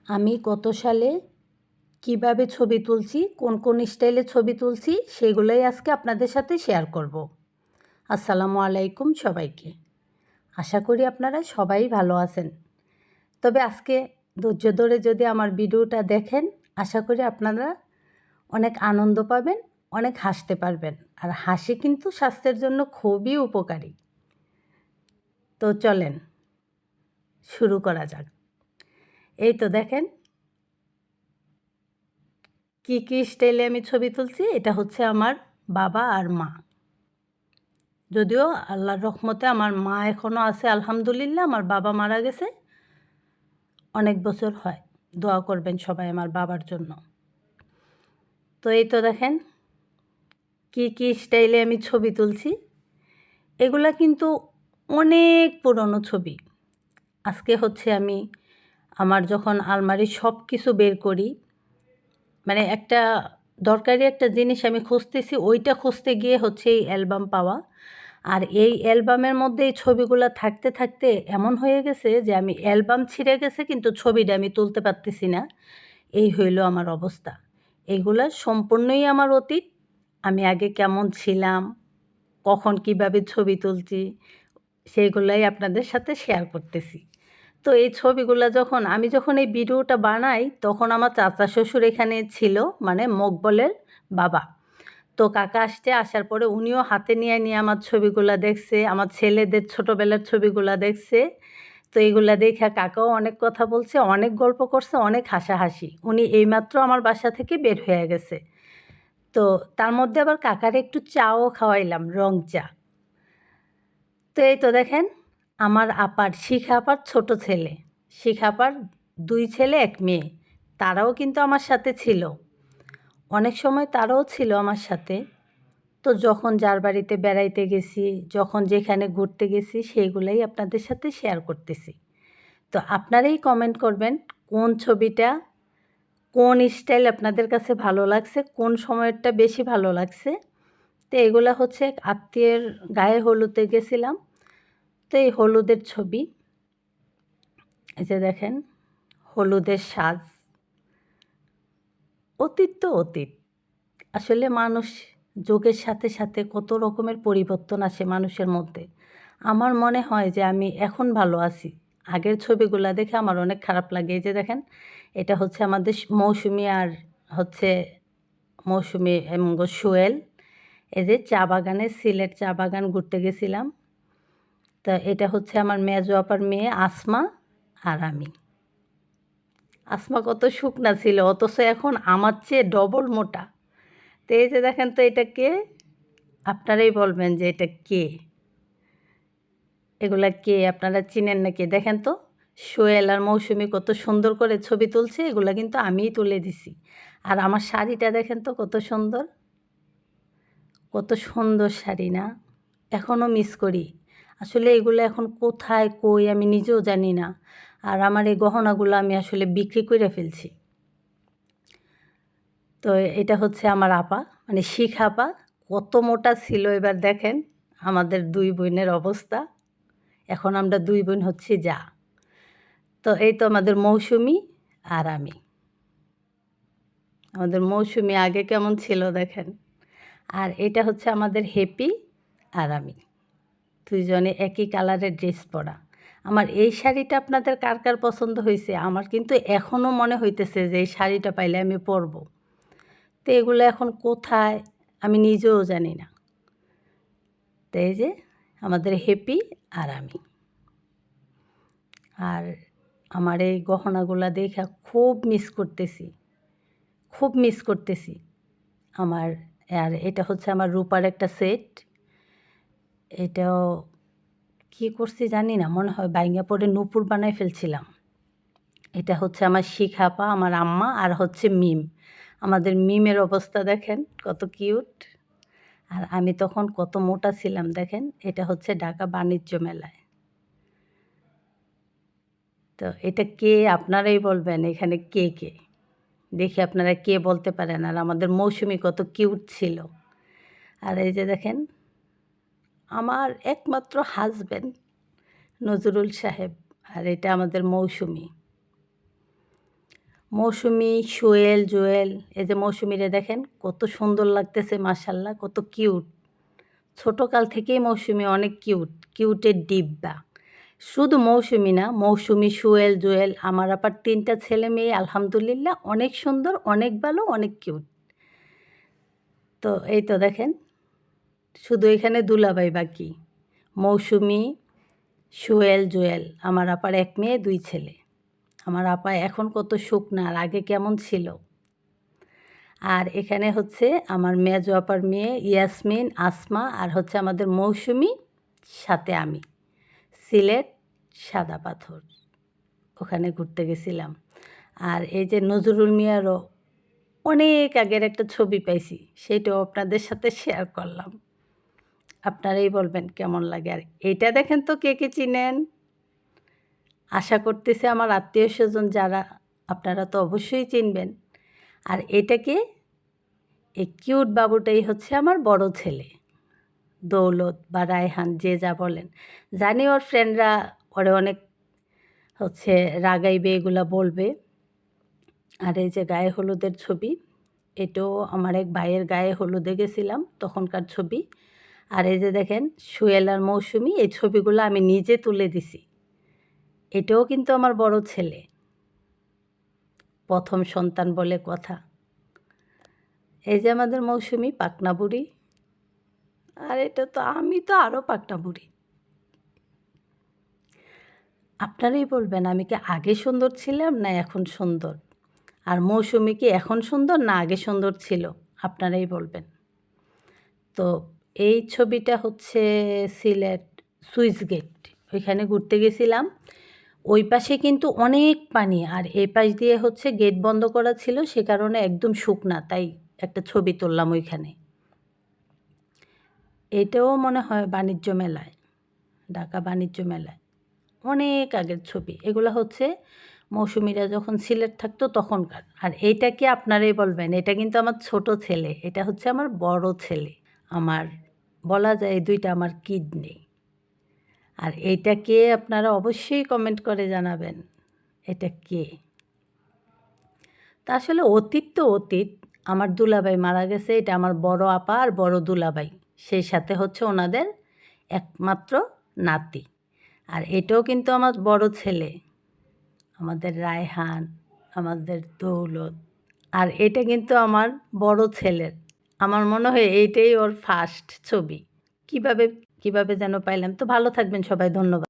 আমি কত সালে কিভাবে ছবি তুলছি, কোন কোন স্টাইলে ছবি তুলছি সেগুলোই আজকে আপনাদের সাথে শেয়ার করব। আসসালামু আলাইকুম সবাইকে। আশা করি আপনারা সবাই ভালো আছেন। তবে আজকে ধৈর্য ধরে যদি আমার ভিডিওটা দেখেন, আশা করি আপনারা অনেক আনন্দ পাবেন, অনেক হাসতে পারবেন। আর হাসি কিন্তু স্বাস্থ্যের জন্য খুবই উপকারী। তো চলেন শুরু করা যাক। এই তো দেখেন কী স্টাইলে আমি ছবি তুলছি। এটা হচ্ছে আমার বাবা আর মা। যদিও আল্লাহর রহমতে আমার মা এখনও আছে আলহামদুলিল্লাহ, আমার বাবা মারা গেছে অনেক বছর হয়। দোয়া করবেন সবাই আমার বাবার জন্য। তো এই তো দেখেন কী স্টাইলে আমি ছবি তুলছি। এগুলা কিন্তু অনেক পুরনো ছবি। আজকে হচ্ছে আমি আমার যখন আলমারির সব কিছু বের করি, মানে একটা দরকারি একটা জিনিস আমি খুঁজতেছি, ওইটা খুঁজতে গিয়ে হচ্ছে এই অ্যালবাম পাওয়া। আর এই অ্যালবামের মধ্যে এই ছবিগুলো থাকতে থাকতে এমন হয়ে গেছে যে আমি অ্যালবাম ছিঁড়ে গেছে কিন্তু ছবিটা আমি তুলতে পারতেছি না। এই হইল আমার অবস্থা। এইগুলা সম্পূর্ণই আমার অতীত। আমি আগে কেমন ছিলাম, কখন কিভাবে ছবি তুলছি, সেইগুলাই আপনাদের সাথে শেয়ার করতেছি। তো এই ছবিগুলো যখন এই ভিডিওটা বানাই, তখন আমার চাচা শ্বশুর এখানে ছিল, মানে মকবলের বাবা। তো কাকা আসার পরে উনিও হাতে নিয়ে আমার ছবিগুলা দেখছে, আমার ছেলেদের ছোটোবেলার ছবিগুলা দেখছে। তো এইগুলা দেখে কাকাও অনেক কথা বলছে, অনেক গল্প করছে, অনেক হাসাহাসি। উনি এইমাত্র আমার বাসা থেকে বের হয়ে গেছে। তো তার মধ্যে আবার কাকারে একটু চাও খাওয়াইলাম, রং চা। তো এই তো দেখেন আমার শিখা আপার ছোট ছেলে, শিখা আপার 2 ছেলে 1 মেয়ে। তারাও কিন্তু আমার সাথে ছিল। অনেক সময় তারাও ছিল আমার সাথে। তো যখন যার বাড়িতে বেড়াইতে গেছি, যখন যেখানে ঘুরতে গেছি, সেইগুলাই আপনাদের সাথে শেয়ার করতেছি। তো আপনারাই কমেন্ট করবেন কোন ছবিটা, কোন স্টাইল আপনাদের কাছে ভালো লাগছে, কোন সময়েরটা বেশি ভালো লাগছে। তো এগুলা হচ্ছে আত্মীয়ের গায়ে হলুদে গেছিলাম। তো এই হলুদের ছবি, এই যে দেখেন হলুদের সাজ। অতীত তো অতীত। আসলে মানুষ যুগের সাথে সাথে কত রকমের পরিবর্তন আসে মানুষের মধ্যে। আমার মনে হয় যে আমি এখন ভালো আছি। আগের ছবিগুলা দেখে আমার অনেক খারাপ লাগে। এই যে দেখেন এটা হচ্ছে আমাদের মৌসুমী আর হচ্ছে মৌসুমী এবং সোহেল। এই যে চা বাগানে, সিলেট চা বাগান ঘুরতে গেছিলাম। তো এটা হচ্ছে আমার মেজো আপার মেয়ে আসমা আর আমি। আসমা কত শুকনা ছিল, অথচ এখন আমার চেয়ে ডবল মোটা। তো এই যে দেখেন তো এটা কে? আপনারাই বলবেন যে এটা কে? এগুলা কে? আপনারা চিনেন না কে? দেখেন তো সোহেল আর মৌসুমী কত সুন্দর করে ছবি তুলছে। এগুলা কিন্তু আমিই তুলে দিছি। আর আমার শাড়িটা দেখেন তো কত সুন্দর। কত সুন্দর শাড়ি না? এখনও মিস করি। আসলে এগুলো এখন কোথায় কই আমি নিজেও জানি না। আর আমার এই গহনাগুলো আমি আসলে বিক্রি করে ফেলছি। তো এটা হচ্ছে আমার আপা, মানে শিখা আপা। কত মোটা ছিল এবার দেখেন আমাদের 2 বোনের অবস্থা। এখন আমরা 2 বোন হচ্ছি যা। তো এই তো আমাদের মৌসুমী আর আমি। আমাদের মৌসুমী আগে কেমন ছিল দেখেন। আর এটা হচ্ছে আমাদের হ্যাপি আর আমি। 2 জনে একই কালারের ড্রেস পরা। আমার এই শাড়িটা আপনাদের কার কার পছন্দ হইছে? আমার কিন্তু এখনও মনে হইতেছে যে এই শাড়িটা পাইলে আমি পরবো। তো এগুলো এখন কোথায় আমি নিজেও জানি না। তো এই যে আমাদের হ্যাপি আর আমি। আর আমার এই গহনাগুলা দেইখা খুব মিস করতেছি, খুব মিস করতেছি আমার। আর এটা হচ্ছে আমার রূপার একটা সেট। এটাও কী করছি জানি না, মনে হয় ভাইঙ্গা পড়ে নূপুর বানায় ফেলছিলাম। এটা হচ্ছে আমার শিখা আপা, আমার আম্মা আর হচ্ছে মিম। আমাদের মিমের অবস্থা দেখেন কত কিউট। আর আমি তখন কত মোটা ছিলাম দেখেন। এটা হচ্ছে ঢাকা বাণিজ্য মেলায়। তো এটা কে? আপনারাই বলবেন এখানে কে কে? দেখি আপনারা কে বলতে পারেন। আর আমাদের মৌসুমী কত কিউট ছিল। আর এই যে দেখেন আমার একমাত্র হাজব্যান্ড নজরুল সাহেব। আর এটা আমাদের মৌসুমী। মৌসুমি, সোহেল, জুয়েল, এই যে মৌসুমিরে দেখেন কত সুন্দর লাগতেছে মাশাআল্লাহ, কত কিউট। ছোটোকাল থেকেই মৌসুমি অনেক কিউট, কিউটের ডিব্বা। শুধু মৌসুমি না, মৌসুমি, সোহেল, জুয়েল, আমার আবার 3টা ছেলে মেয়ে আলহামদুলিল্লাহ অনেক সুন্দর, অনেক ভালো, অনেক কিউট। তো এই তো দেখেন, শুধু এখানে দুলাভাই বাকি। মৌসুমি, সোহেল, জুয়েল, আমার আপার 1 মেয়ে 2 ছেলে। আমার আপা এখন কত শুকনা আর আগে কেমন ছিল। আর এখানে হচ্ছে আমার মেজো আপার মেয়ে ইয়াসমিন, আসমা, আর হচ্ছে আমাদের মৌসুমি, সাথে আমি। সিলেট সাদা পাথর, ওখানে ঘুরতে গেছিলাম। আর এই যে নজরুল মিয়ারও অনেক আগের একটা ছবি পাইছি, সেইটাও আপনাদের সাথে শেয়ার করলাম। আপনারাই বলবেন কেমন লাগে। আর এইটা দেখেন তো কে কে চিনেন। আশা করতেছি আমার আত্মীয় স্বজন যারা, আপনারা তো অবশ্যই চিনবেন। আর এটাকে, এই কিউট বাবুটাই হচ্ছে আমার বড় ছেলে, দৌলত বা রায়হান, যে যা বলেন। জানি ওর ফ্রেন্ডরা ওরে অনেক হচ্ছে রাগাইবে, এগুলা বলবে। আর এই যে গায়ে হলুদের ছবি, এটাও আমার এক ভাইয়ের গায়ে হলুদে গেছিলাম তখনকার ছবি। আর এই যে দেখেন সোহেল আর মৌসুমি, এই ছবিগুলো আমি নিজে তুলে দিছি। এটাও কিন্তু আমার বড় ছেলে, প্রথম সন্তান বলে কথা। এই যে আমাদের মৌসুমি পাকনা বুড়ি, আর এটা তো আমি তো আরও পাকনা বুড়ি। আপনারাই বলবেন আমি কি আগে সুন্দর ছিলাম না এখন সুন্দর, আর মৌসুমি কি এখন সুন্দর না আগে সুন্দর ছিল, আপনারাই বলবেন। তো এই ছবিটা হচ্ছে সিলেট সুইচ গেট, ওইখানে ঘুরতে গেছিলাম। ওই পাশে কিন্তু অনেক পানি, আর এই পাশ দিয়ে হচ্ছে গেট বন্ধ করা ছিল, সে কারণে একদম শুকনা, তাই একটা ছবি তুললাম ওইখানে। এটাও মনে হয় বাণিজ্য মেলায়, ঢাকা বাণিজ্য মেলায়, অনেক আগের ছবি। এগুলো হচ্ছে মৌসুমিরা যখন সিলেট থাকতো তখনকার। আর এইটা কি আপনারাই বলবেন, এটা কিন্তু আমার ছোট ছেলে, এটা হচ্ছে আমার বড় ছেলে। আমার বলা যায় এই 2টা আমার কিডনি। আর এইটা কে আপনারা অবশ্যই কমেন্ট করে জানাবেন এটা কে। তা আসলে অতীত তো অতীত, আমার দুলাভাই মারা গেছে, এটা আমার বড় আপা আর বড় দুলাভাই, সেই সাথে হচ্ছে ওনাদের একমাত্র নাতি। আর এটাও কিন্তু আমার বড় ছেলে, আমাদের রায়হান, আমাদের দৌলত। আর এটা কিন্তু আমার বড় ছেলের, আমার মনে হয় এইটাই ওর ফার্স্ট ছবি। কিভাবে কিভাবে যেন পাইলাম। তো ভালো থাকবেন সবাই, ধন্যবাদ।